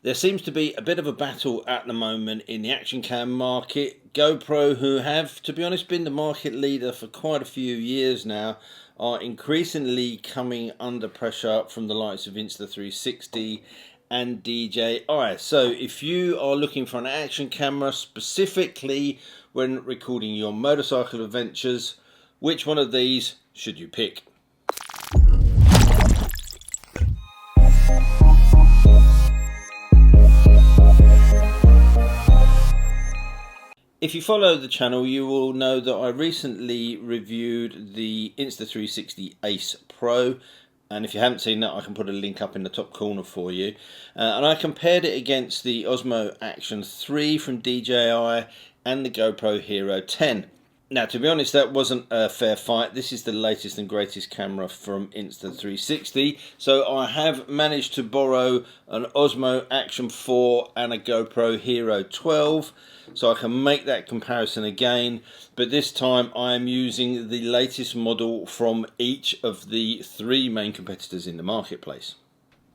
There seems to be a bit of a battle at the moment in the action cam market. GoPro, who have, to be honest, been the market leader for quite a few years now, are increasingly coming under pressure from the likes of Insta360 and DJI. So if you are looking for an action camera specifically when recording your motorcycle adventures, which one of these should you pick? If you follow the channel, you will know that I recently reviewed the Insta360 Ace Pro, and if you haven't seen that, I can put a link up in the top corner for you. And I compared it against the Osmo Action 3 from DJI and the GoPro Hero 10. Now, to be honest, that wasn't a fair fight. This is the latest and greatest camera from Insta360. So I have managed to borrow an Osmo Action 4 and a GoPro Hero 12. So I can make that comparison again. But this time I am using the latest model from each of the three main competitors in the marketplace.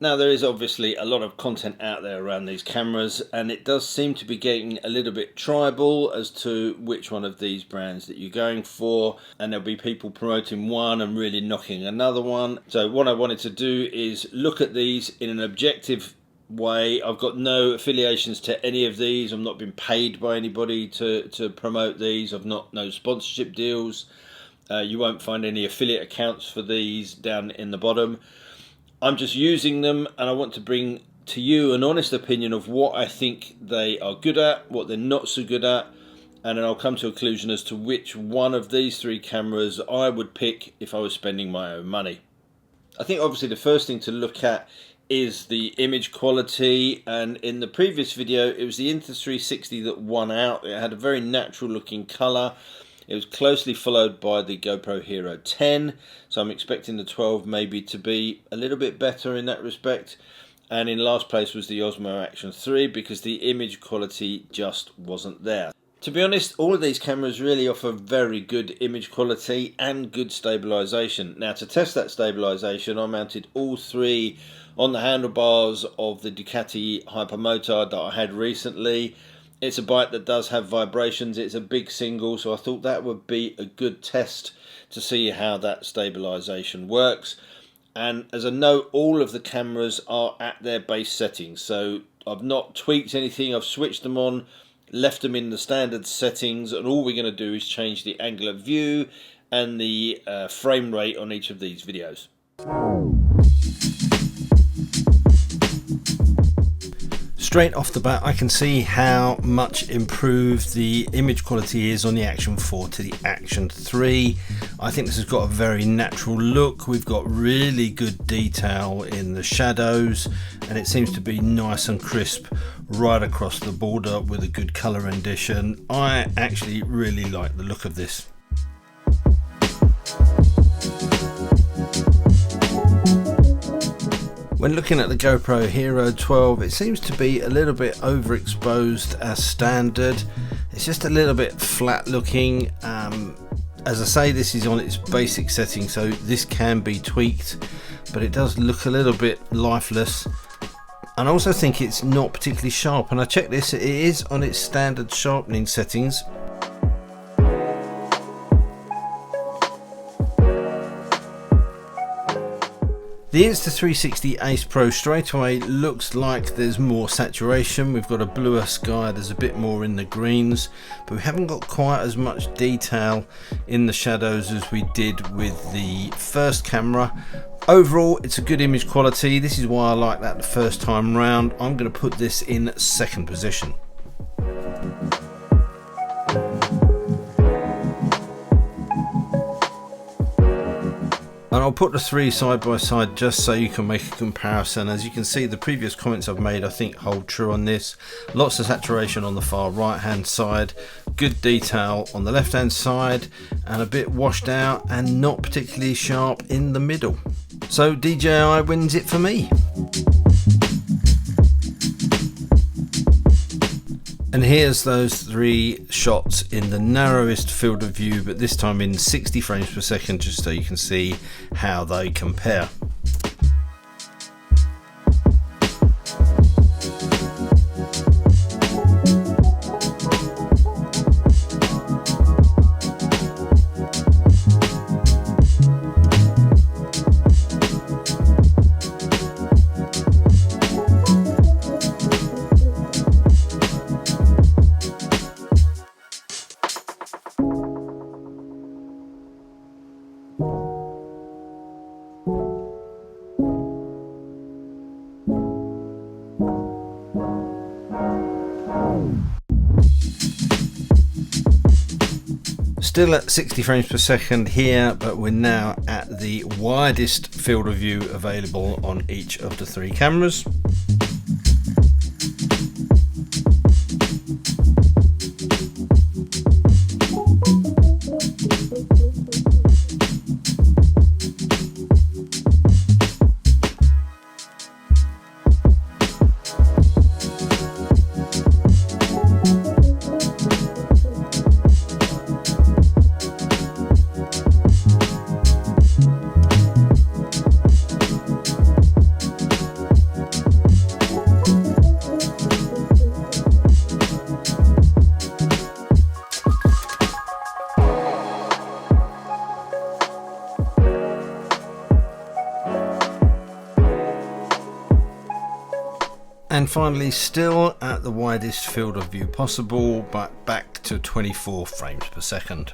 Now, there is obviously a lot of content out there around these cameras, and it does seem to be getting a little bit tribal as to which one of these brands that you're going for, and there'll be people promoting one and really knocking another one. So what I wanted to do is look at these in an objective way. I've got no affiliations to any of these. I'm not being paid by anybody to promote these. I've not no sponsorship deals. You won't find any affiliate accounts for these down in the bottom. I'm just using them, and I want to bring to you an honest opinion of what I think they are good at, what they're not so good at, and then I'll come to a conclusion as to which one of these three cameras I would pick if I was spending my own money. I think obviously the first thing to look at is the image quality, and in the previous video it was the Insta360 that won out. It had a very natural looking colour. It was closely followed by the GoPro Hero 10, so I'm expecting the 12 maybe to be a little bit better in that respect. And in last place was the Osmo Action 3 because the image quality just wasn't there. To be honest, all of these cameras really offer very good image quality and good stabilisation. Now, to test that stabilisation, I mounted all three on the handlebars of the Ducati Hypermotard that I had recently. It's a bike that does have vibrations. It's a big single, so I thought that would be a good test to see how that stabilisation works. And as a note, all of the cameras are at their base settings, so I've not tweaked anything. I've switched them on, left them in the standard settings, and all we're going to do is change the angle of view and the frame rate on each of these videos. Straight off the bat, I can see how much improved the image quality is on the Action 4 to the Action 3. I think this has got a very natural look. We've got really good detail in the shadows, and it seems to be nice and crisp right across the border with a good colour rendition. I actually really like the look of this. When looking at the GoPro Hero 12, it seems to be a little bit overexposed as standard. It's just a little bit flat looking. As I say, this is on its basic setting, so this can be tweaked, but it does look a little bit lifeless. And I also think it's not particularly sharp, and I checked this, it is on its standard sharpening settings. The Insta360 Ace Pro straight away looks like there's more saturation. We've got a bluer sky, there's a bit more in the greens, but we haven't got quite as much detail in the shadows as we did with the first camera. Overall, it's a good image quality. This is why I like that the first time round. I'm going to put this in second position. And I'll put the three side by side just so you can make a comparison. As you can see, the previous comments I've made I think hold true on this. Lots of saturation on the far right hand side, good detail on the left hand side, and a bit washed out and not particularly sharp in the middle. So DJI wins it for me. And here's those three shots in the narrowest field of view, but this time in 60 frames per second, just so you can see how they compare. Still at 60 frames per second here, but we're now at the widest field of view available on each of the 3 cameras. And finally, still at the widest field of view possible, but back to 24 frames per second.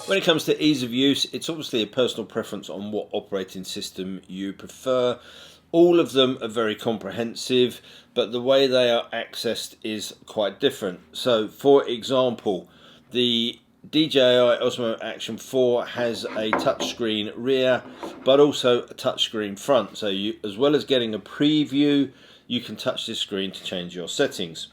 When it comes to ease of use, it's obviously a personal preference on what operating system you prefer. All of them are very comprehensive, but the way they are accessed is quite different. So, for example, the DJI Osmo Action 4 has a touchscreen rear, but also a touchscreen front. So, you, as well as getting a preview, you can touch this screen to change your settings.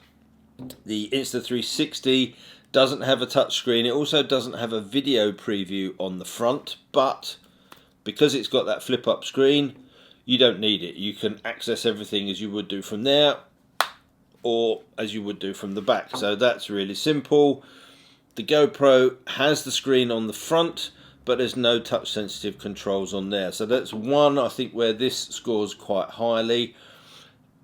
The Insta360 doesn't have a touchscreen. It also doesn't have a video preview on the front, but because it's got that flip up screen, you don't need it. You can access everything as you would do from there or as you would do from the back. So that's really simple. The GoPro has the screen on the front, but there's no touch sensitive controls on there. So that's one, I think, where this scores quite highly.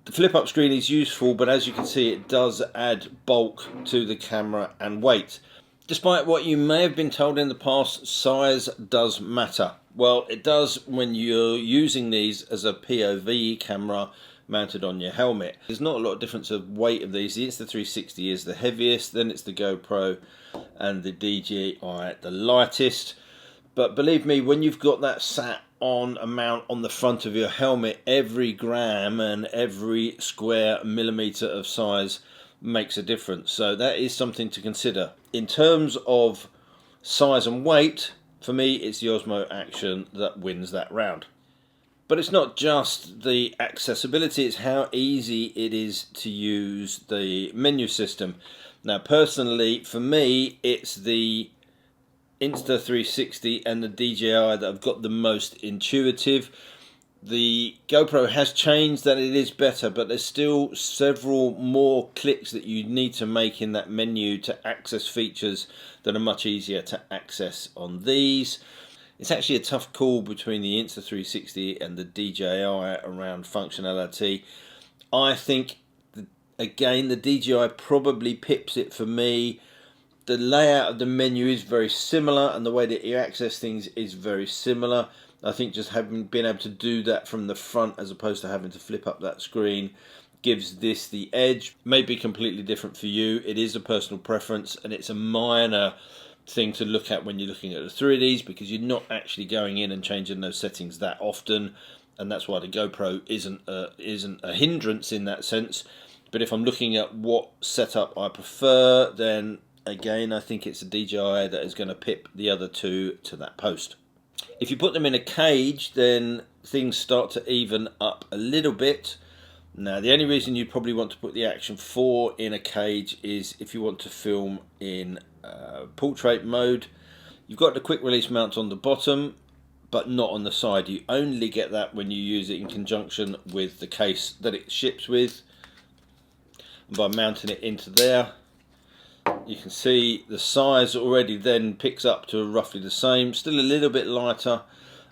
The flip-up screen is useful, but as you can see, it does add bulk to the camera and weight. Despite what you may have been told in the past, size does matter. Well, it does when you're using these as a POV camera mounted on your helmet. There's not a lot of difference of weight of these. The Insta360 is the heaviest, then it's the GoPro and the DJI the lightest. But believe me, when you've got that sat on a mount on the front of your helmet, every gram and every square millimeter of size makes a difference. So that is something to consider. In terms of size and weight, for me, it's the Osmo Action that wins that round. But it's not just the accessibility, it's how easy it is to use the menu system. Now, personally, for me, it's the Insta360 and the DJI that have got the most intuitive. The GoPro has changed that it is better, but there's still several more clicks that you need to make in that menu to access features that are much easier to access on these. It's actually a tough call between the Insta360 and the DJI around functionality. I think, again, the DJI probably pips it for me. The layout of the menu is very similar, and the way that you access things is very similar. I think just having been able to do that from the front as opposed to having to flip up that screen gives this the edge. May be completely different for you. It is a personal preference, and it's a minor thing to look at when you're looking at the 3Ds, because you're not actually going in and changing those settings that often, and that's why the GoPro isn't a hindrance in that sense. But if I'm looking at what setup I prefer, then again, I think it's a DJI that is going to pip the other two to that post. If you put them in a cage, then things start to even up a little bit. Now, the only reason you'd probably want to put the Action 4 in a cage is if you want to film in portrait mode. You've got the quick release mount on the bottom, but not on the side. You only get that when you use it in conjunction with the case that it ships with. And by mounting it into there, you can see the size already then picks up to roughly the same, still a little bit lighter,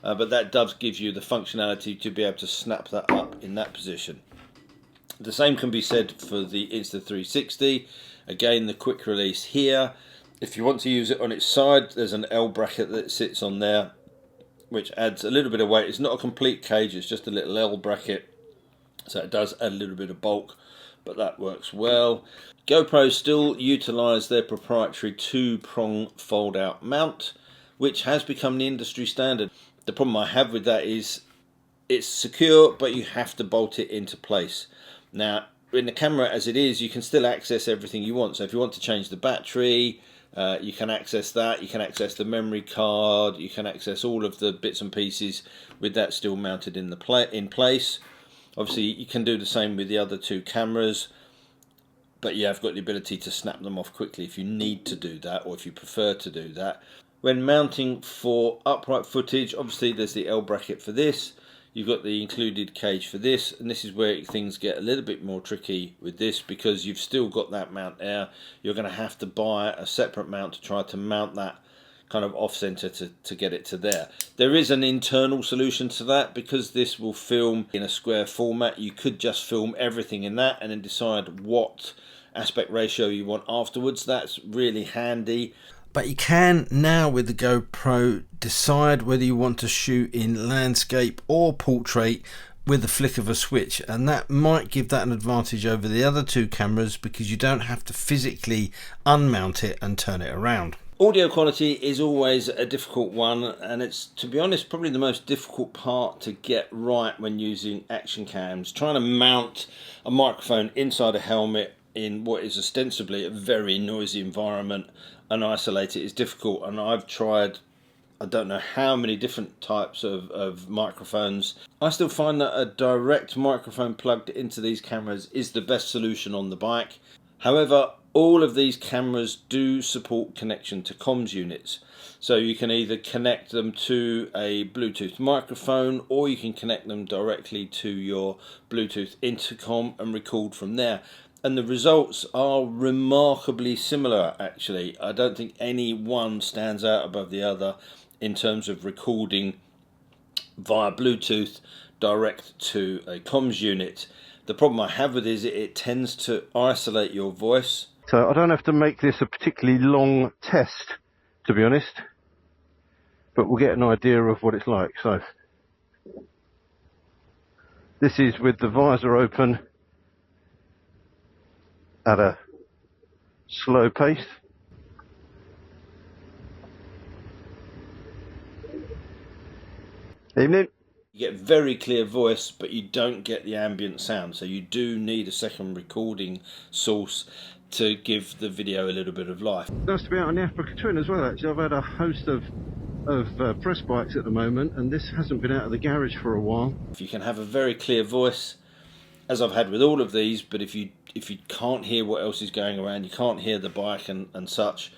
but that does give you the functionality to be able to snap that up in that position. The same can be said for the Insta360. Again, the quick release here. If you want to use it on its side, there's an L bracket that sits on there, which adds a little bit of weight. It's not a complete cage, it's just a little L bracket, so it does add a little bit of bulk, but that works well. GoPro still utilise their proprietary 2-prong fold-out mount, which has become the industry standard. The problem I have with that is it's secure, but you have to bolt it into place. Now, in the camera as it is, you can still access everything you want. So if you want to change the battery, you can access that. You can access the memory card. You can access all of the bits and pieces with that still mounted in place. Obviously, you can do the same with the other 2 cameras, but you have got the ability to snap them off quickly if you need to do that, or if you prefer to do that. When mounting for upright footage, obviously there's the L bracket for this. You've got the included cage for this, and this is where things get a little bit more tricky with this, because you've still got that mount there. You're going to have to buy a separate mount to try to mount that kind of off center to get it to there. There is an internal solution to that, because this will film in a square format. You could just film everything in that and then decide what aspect ratio you want afterwards. That's really handy. But you can now with the GoPro decide whether you want to shoot in landscape or portrait with the flick of a switch, and that might give that an advantage over the other 2 cameras, because you don't have to physically unmount it and turn it around. Audio quality is always a difficult one, and it's, to be honest, probably the most difficult part to get right when using action cams. Trying to mount a microphone inside a helmet in what is ostensibly a very noisy environment and isolate it is difficult, and I've tried I don't know how many different types of microphones. I still find that a direct microphone plugged into these cameras is the best solution on the bike. However, all of these cameras do support connection to comms units, so you can either connect them to a Bluetooth microphone, or you can connect them directly to your Bluetooth intercom and record from there. And the results are remarkably similar, actually. I don't think any one stands out above the other in terms of recording via Bluetooth direct to a comms unit. The problem I have with it is it tends to isolate your voice. So I don't have to make this a particularly long test, to be honest, but we'll get an idea of what it's like. So this is with the visor open at a slow pace. Evening. You get very clear voice, but you don't get the ambient sound, so you do need a second recording source to give the video a little bit of life. Nice to be out on the Africa Twin as well, actually. I've had a host of press bikes at the moment, and this hasn't been out of the garage for a while. If you can have a very clear voice, as I've had with all of these, but if you can't hear what else is going around, you can't hear the bike and such,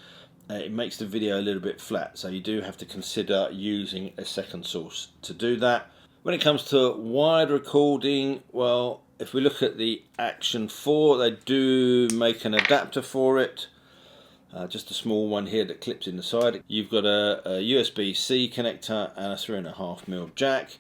it makes the video a little bit flat, so you do have to consider using a second source to do that. When it comes to wide recording, well, if we look at the Action 4, they do make an adapter for it, just a small one here that clips in the side. You've got a USB-C connector and a 3.5mm jack,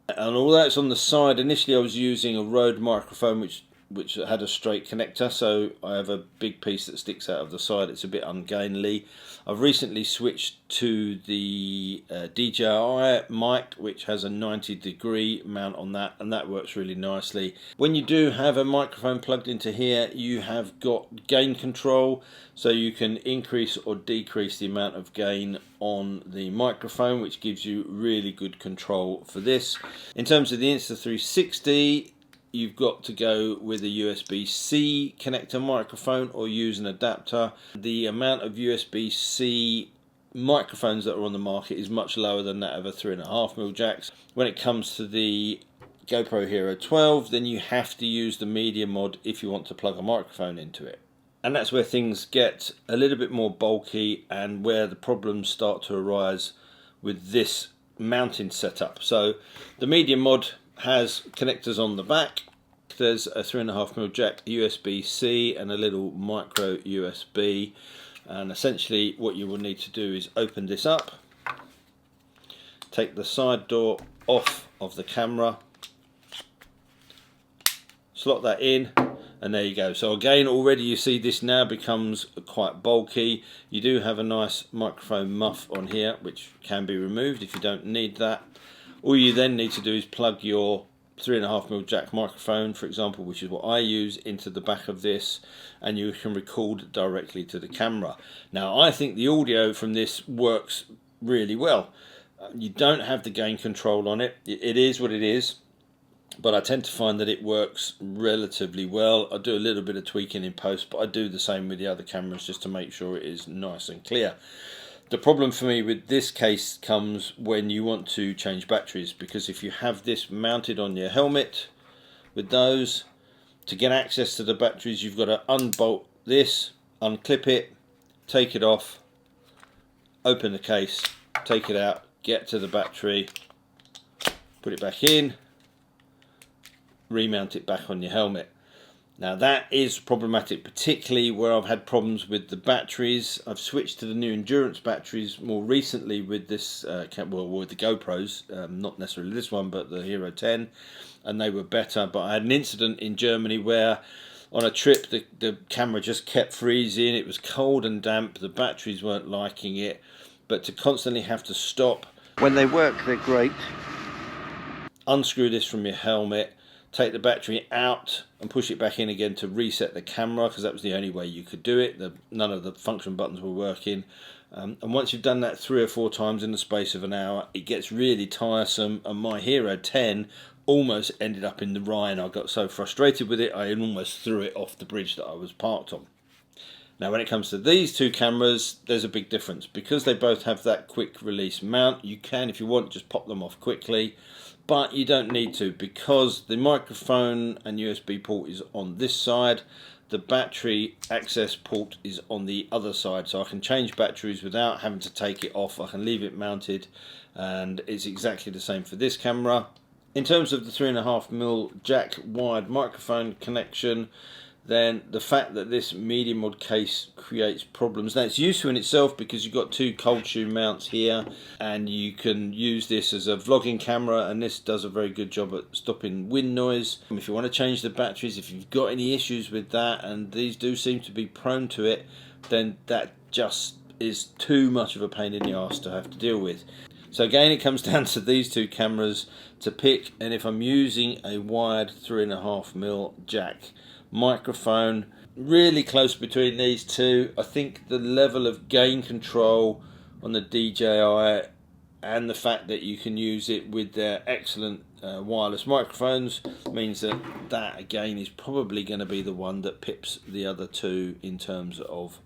and all that's on the side. Initially I was using a Rode microphone which had a straight connector, so I have a big piece that sticks out of the side. It's a bit ungainly. I've recently switched to the Dji mic, which has a 90-degree mount on that, and that works really nicely. When you do have a microphone plugged into here, you have got gain control, so you can increase or decrease the amount of gain on the microphone, which gives you really good control for this. In terms of the Insta360, you've got to go with a USB-C connector microphone or use an adapter. The amount of USB-C microphones that are on the market is much lower than that of a 3.5mm jacks. When it comes to the GoPro Hero 12, then you have to use the media mod if you want to plug a microphone into it. And that's where things get a little bit more bulky and where the problems start to arise with this mounting setup. So the media mod has connectors on the back. There's a 3.5mm jack, USB-C, and a little micro USB. And essentially what you will need to do is open this up, take the side door off of the camera, slot that in, and there you go. So again, already you see this now becomes quite bulky. You do have a nice microphone muff on here, which can be removed if you don't need that. All you then need to do is plug your 3.5mm jack microphone, for example, which is what I use, into the back of this, and you can record directly to the camera. Now, I think the audio from this works really well. You don't have the gain control on it. It is what it is. But I tend to find that it works relatively well. I do a little bit of tweaking in post, but I do the same with the other cameras just to make sure it is nice and clear. The problem for me with this case comes when you want to change batteries, because if you have this mounted on your helmet with those, to get access to the batteries you've got to unbolt this, unclip it, take it off, open the case, take it out, get to the battery, put it back in, remount it back on your helmet. Now that is problematic, particularly where I've had problems with the batteries. I've switched to the new endurance batteries more recently with this, well, with the GoPros, not necessarily this one, but the Hero 10, and they were better. But I had an incident in Germany where on a trip the camera just kept freezing. It was cold and damp, the batteries weren't liking it, but to constantly have to stop. When they work, they're great. Unscrew this from your helmet, take the battery out and push it back in again to reset the camera, because that was the only way you could do it. None of the function buttons were working. And once you've done that 3 or 4 times in the space of an hour, it gets really tiresome, and my Hero 10 almost ended up in the Rhine. I got so frustrated with it, I almost threw it off the bridge that I was parked on. Now when it comes to these two cameras, there's a big difference. Because they both have that quick release mount, you can, if you want, just pop them off quickly. But you don't need to, because the microphone and USB port is on this side, the battery access port is on the other side, so I can change batteries without having to take it off. I can leave it mounted, and it's exactly the same for this camera. In terms of the 3.5mm jack wired microphone connection, then the fact that this medium mod case creates problems. Now it's useful in itself because you've got 2 cold shoe mounts here, and you can use this as a vlogging camera, and this does a very good job at stopping wind noise. If you want to change the batteries, if you've got any issues with that, and these do seem to be prone to it, then that just is too much of a pain in the arse to have to deal with. So again, it comes down to these 2 cameras to pick, and if I'm using a wired 3.5mm jack microphone, really close between these two. I think the level of gain control on the DJI and the fact that you can use it with their excellent wireless microphones means that again is probably going to be the one that pips the other two in terms of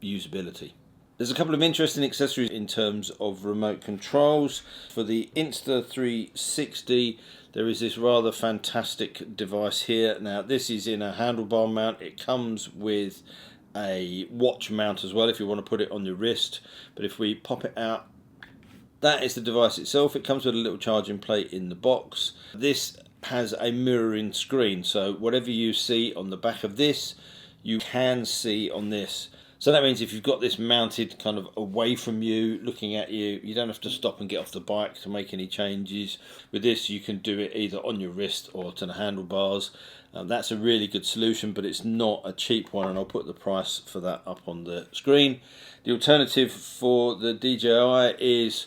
usability. There's a couple of interesting accessories in terms of remote controls. For the Insta360, there is this rather fantastic device here. Now, this is in a handlebar mount. It comes with a watch mount as well if you want to put it on your wrist. But if we pop it out, that is the device itself. It comes with a little charging plate in the box. This has a mirroring screen, so whatever you see on the back of this, you can see on this. So that means if you've got this mounted kind of away from you, looking at you, you don't have to stop and get off the bike to make any changes. With this, you can do it either on your wrist or to the handlebars. That's a really good solution, but it's not a cheap one, and I'll put the price for that up on the screen. The alternative for the DJI is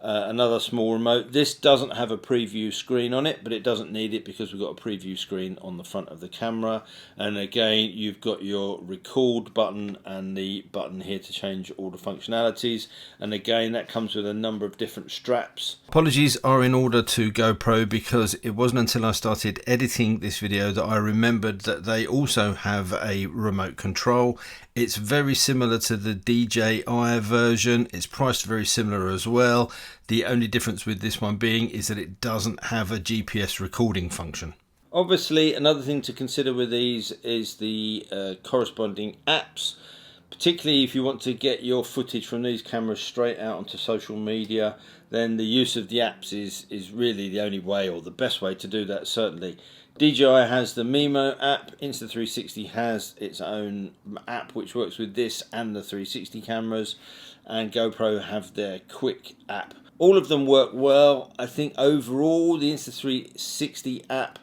another small remote. This doesn't have a preview screen on it, but it doesn't need it because we've got a preview screen on the front of the camera. And again, you've got your record button and the button here to change all the functionalities. And again, that comes with a number of different straps. Apologies are in order to GoPro, because it wasn't until I started editing this video that I remembered that they also have a remote control. It's very similar to the DJI version. It's priced very similar as well. The only difference with this one being is that it doesn't have a GPS recording function. Obviously, another thing to consider with these is the corresponding apps, particularly if you want to get your footage from these cameras straight out onto social media. Then the use of the apps is really the only way, or the best way to do that, certainly. DJI has the Mimo app, Insta360 has its own app which works with this and the 360 cameras, and GoPro have their Quick app. All of them work well. I think overall the Insta360 app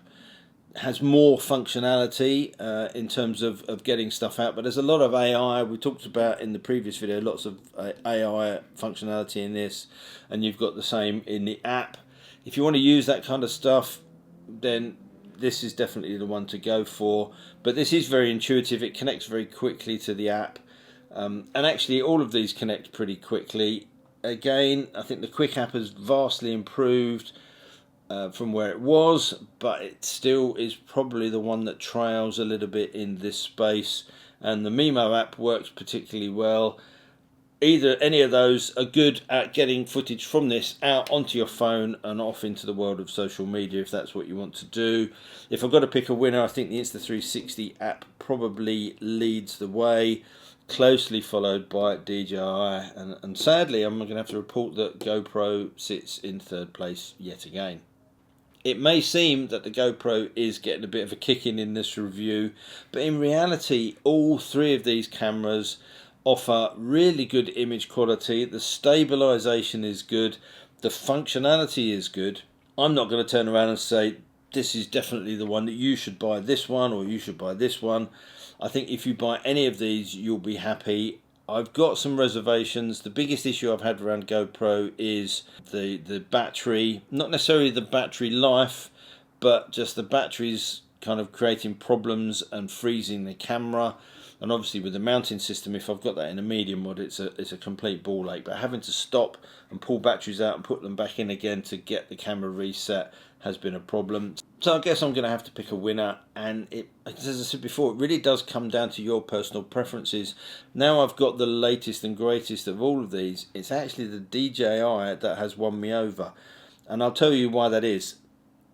has more functionality in terms of getting stuff out, but there's a lot of AI. We talked about in the previous video lots of AI functionality in this, and you've got the same in the app. If you want to use that kind of stuff, then this is definitely the one to go for. But this is very intuitive. It connects very quickly to the app, and actually all of these connect pretty quickly. Again, I think the Quick app has vastly improved from where it was, but it still is probably the one that trails a little bit in this space. And the Mimo app works particularly well. Any of those are good at getting footage from this out onto your phone and off into the world of social media, if that's what you want to do. If I've got to pick a winner, I think the Insta360 app probably leads the way, closely followed by Dji. And sadly, I'm going to have to report that GoPro sits in third place yet again. It may seem that the GoPro is getting a bit of a kicking in this review, but in reality, all three of these cameras offer really good image quality. The stabilization is good, the functionality is good. I'm not going to turn around and say this is definitely the one that you should buy this one or you should buy this one. I think if you buy any of these, you'll be happy. I've got some reservations. The biggest issue I've had around GoPro is the battery, not necessarily the battery life, but just the batteries kind of creating problems and freezing the camera. And obviously with the mounting system, if I've got that in a medium mod, it's a complete ball ache. But having to stop and pull batteries out and put them back in again to get the camera reset has been a problem. So I guess I'm going to have to pick a winner, and as I said before, it really does come down to your personal preferences. Now I've got the latest and greatest of all of these. It's actually the DJI that has won me over, and I'll tell you why that is.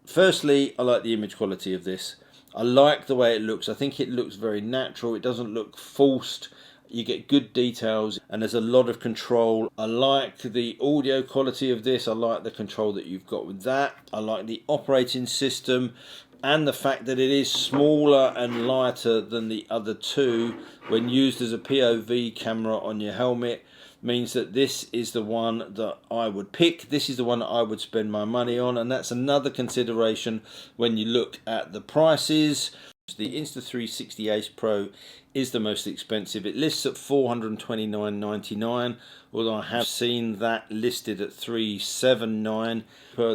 Firstly, I like the image quality of this. I like the way it looks. I think it looks very natural. It doesn't look forced. You get good details and there's a lot of control. I like the audio quality of this. I like the control that you've got with that. I like the operating system and the fact that it is smaller and lighter than the other two when used as a POV camera on your helmet. Means that this is the one that I would pick. This is the one that I would spend my money on, and that's another consideration when you look at the prices. The Insta360 Ace Pro is the most expensive. It lists at $429.99, although I have seen that listed at $379.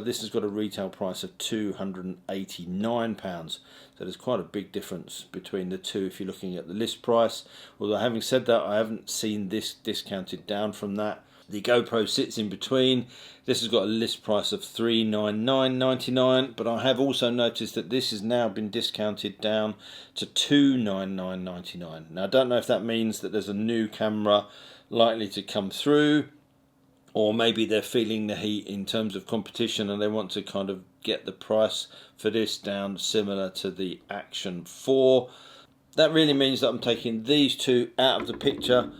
This has got a retail price of £289. So there's quite a big difference between the two if you're looking at the list price. Although having said that, I haven't seen this discounted down from that. The GoPro sits in between. This has got a list price of $399.99, but I have also noticed that this has now been discounted down to $299.99. Now I don't know if that means that there's a new camera likely to come through, or maybe they're feeling the heat in terms of competition and they want to kind of get the price for this down similar to the Action 4. That really means that I'm taking these two out of the picture.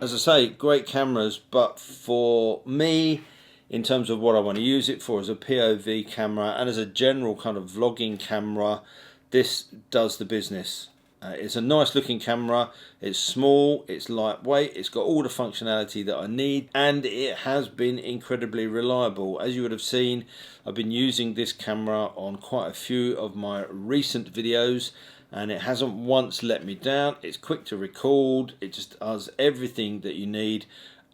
As I say, great cameras, but for me, in terms of what I want to use it for as a POV camera and as a general kind of vlogging camera, this does the business. It's a nice looking camera, it's small, it's lightweight, it's got all the functionality that I need, and it has been incredibly reliable. As you would have seen, I've been using this camera on quite a few of my recent videos, and it hasn't once let me down. It's quick to record, it just does everything that you need,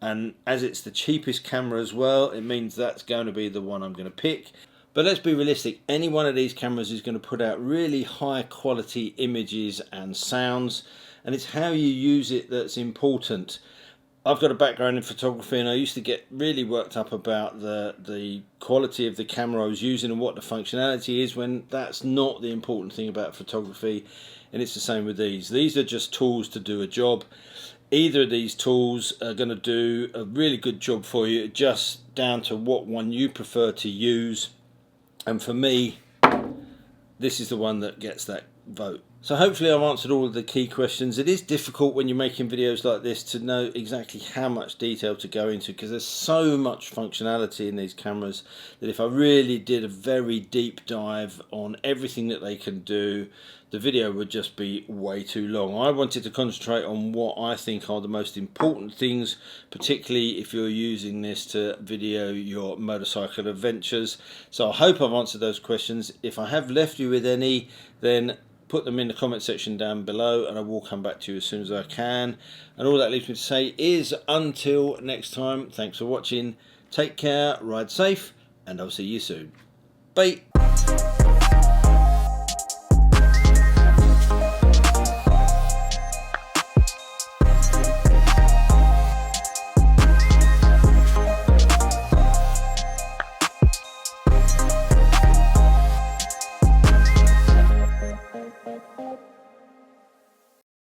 and as it's the cheapest camera as well, it means that's going to be the one I'm going to pick. But let's be realistic, any one of these cameras is going to put out really high quality images and sounds, and it's how you use it that's important. I've got a background in photography and I used to get really worked up about the quality of the camera I was using and what the functionality is, when that's not the important thing about photography. And it's the same with these. These are just tools to do a job. Either of these tools are going to do a really good job for you, just down to what one you prefer to use. And for me, this is the one that gets that vote. So hopefully I've answered all of the key questions. It is difficult when you're making videos like this to know exactly how much detail to go into, because there's so much functionality in these cameras that if I really did a very deep dive on everything that they can do, the video would just be way too long. I wanted to concentrate on what I think are the most important things, particularly if you're using this to video your motorcycle adventures. So I hope I've answered those questions. If I have left you with any, then put them in the comment section down below and I will come back to you as soon as I can. And all that leaves me to say is until next time, thanks for watching, take care, ride safe, and I'll see you soon. Bye.